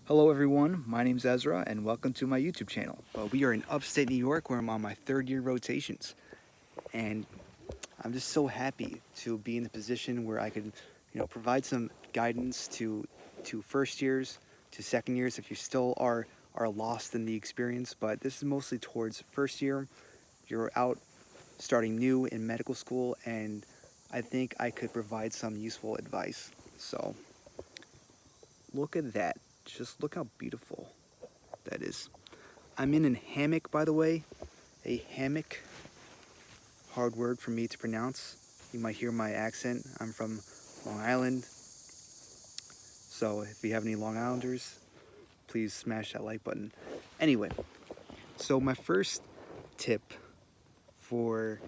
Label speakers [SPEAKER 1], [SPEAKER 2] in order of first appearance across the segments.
[SPEAKER 1] Hello everyone, my name's Ezra and welcome to my YouTube channel. We are in upstate New York where I'm on my third year rotations, and I'm just so happy to be in the position where I could, provide some guidance to first years, to second years if you still are lost in the experience. But this is mostly towards first year. You're out starting new in medical school, and I think I could provide some useful advice. So look at that. Just look how beautiful that is. I'm in a hammock, by the way. A hammock, hard word for me to pronounce. You might hear my accent. I'm from Long Island. So if you have any Long Islanders, please smash that like button. Anyway, so my first tip for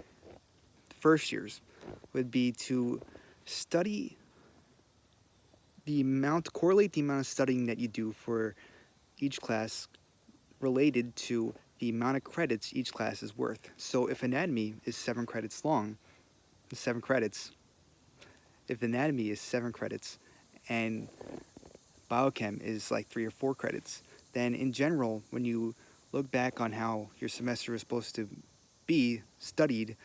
[SPEAKER 1] first years would be to study correlate the amount of studying that you do for each class related to the amount of credits each class is worth. So if anatomy is 7 credits long, 7 credits, if anatomy is 7 credits and biochem is like 3 or 4 credits, then in general, when you look back on how your semester is supposed to be studied,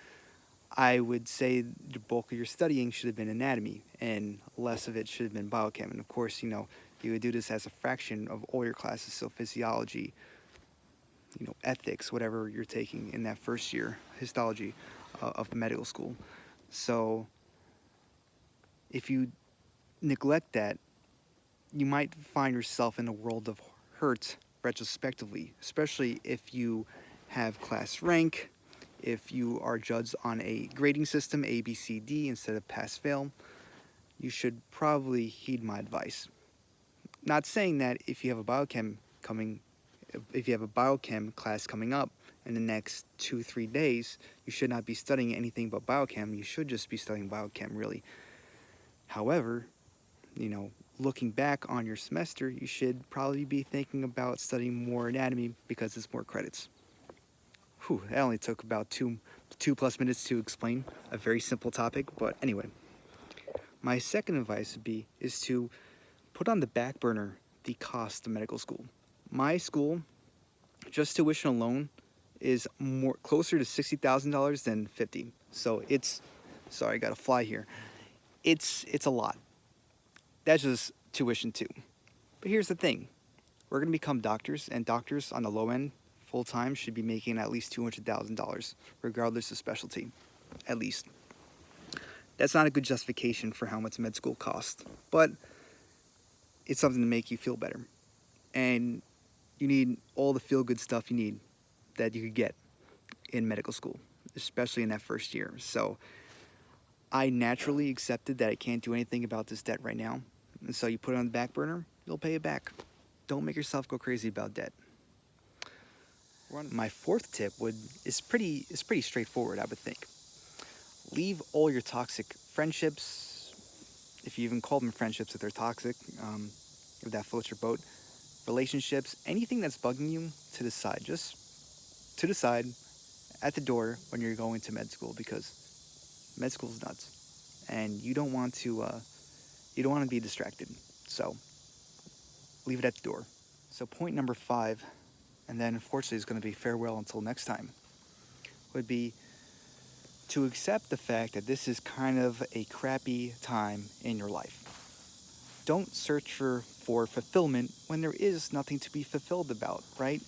[SPEAKER 1] I would say the bulk of your studying should have been anatomy and less of it should have been biochem. And of course, you would do this as a fraction of all your classes, so physiology, ethics, whatever you're taking in that first year, histology of medical school. So if you neglect that, you might find yourself in a world of hurt retrospectively, especially if you have class rank, if you are judged on a grading system, A, B, C, D, instead of pass fail. You should probably heed my advice. Not saying that if you have a biochem class coming up in the next 2-3 days, you should not be studying anything but biochem. You should just be studying biochem, really. However, looking back on your semester, you should probably be thinking about studying more anatomy because it's more credits. Whew, that only took about two plus minutes to explain a very simple topic, but anyway. My second advice is to put on the back burner the cost of medical school. My school, just tuition alone, is more closer to $60,000 than 50. So sorry, I got to fly here. It's a lot. That's just tuition too. But here's the thing. We're going to become doctors, and doctors on the low end, full time, should be making at least $200,000, regardless of specialty. At least. That's not a good justification for how much med school costs, but it's something to make you feel better. And you need all the feel-good stuff you need that you could get in medical school, especially in that first year. So I naturally accepted that I can't do anything about this debt right now. And so you put it on the back burner, you'll pay it back. Don't make yourself go crazy about debt. My fourth tip is pretty straightforward, I would think. Leave all your toxic friendships, if you even call them friendships if they're toxic, if that floats your boat, relationships, anything that's bugging you to the side, just to the side at the door when you're going to med school, because med school is nuts and you don't want to be distracted. So leave it at the door. So point number 5, and then unfortunately it's going to be farewell until next time, would be to accept the fact that this is kind of a crappy time in your life. Don't search for fulfillment when there is nothing to be fulfilled about, right?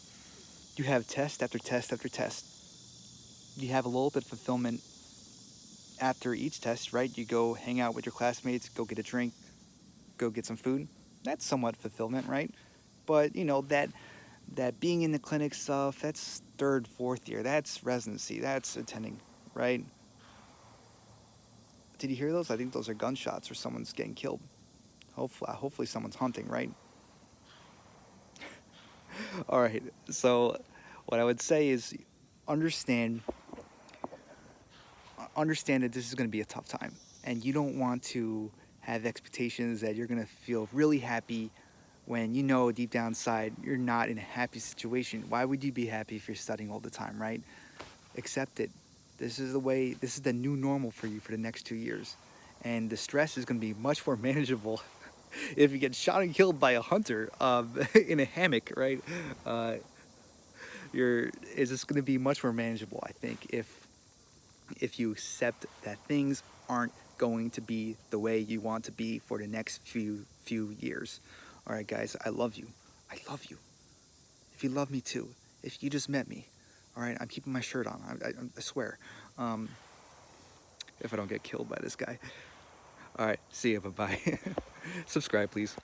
[SPEAKER 1] You have test after test after test. You have a little bit of fulfillment after each test, right? You go hang out with your classmates, go get a drink, go get some food. That's somewhat fulfillment, right? But that being in the clinic stuff, that's 3rd, 4th year. That's residency. That's attending, right? Did you hear those? I think those are gunshots or someone's getting killed. Hopefully someone's hunting, right? All right. So what I would say is understand that this is going to be a tough time, and you don't want to have expectations that you're going to feel really happy when you know deep down inside you're not in a happy situation. Why would you be happy if you're studying all the time, right? Accept it. This is the new normal for you for the next 2 years. And the stress is going to be much more manageable if you get shot and killed by a hunter in a hammock, right? Uh, it's just going to be much more manageable, I think, if you accept that things aren't going to be the way you want to be for the next few years. All right, guys, I love you. I love you. If you love me too, if you just met me, all right, I'm keeping my shirt on. I swear. If I don't get killed by this guy. All right, see ya. Bye bye. Subscribe, please.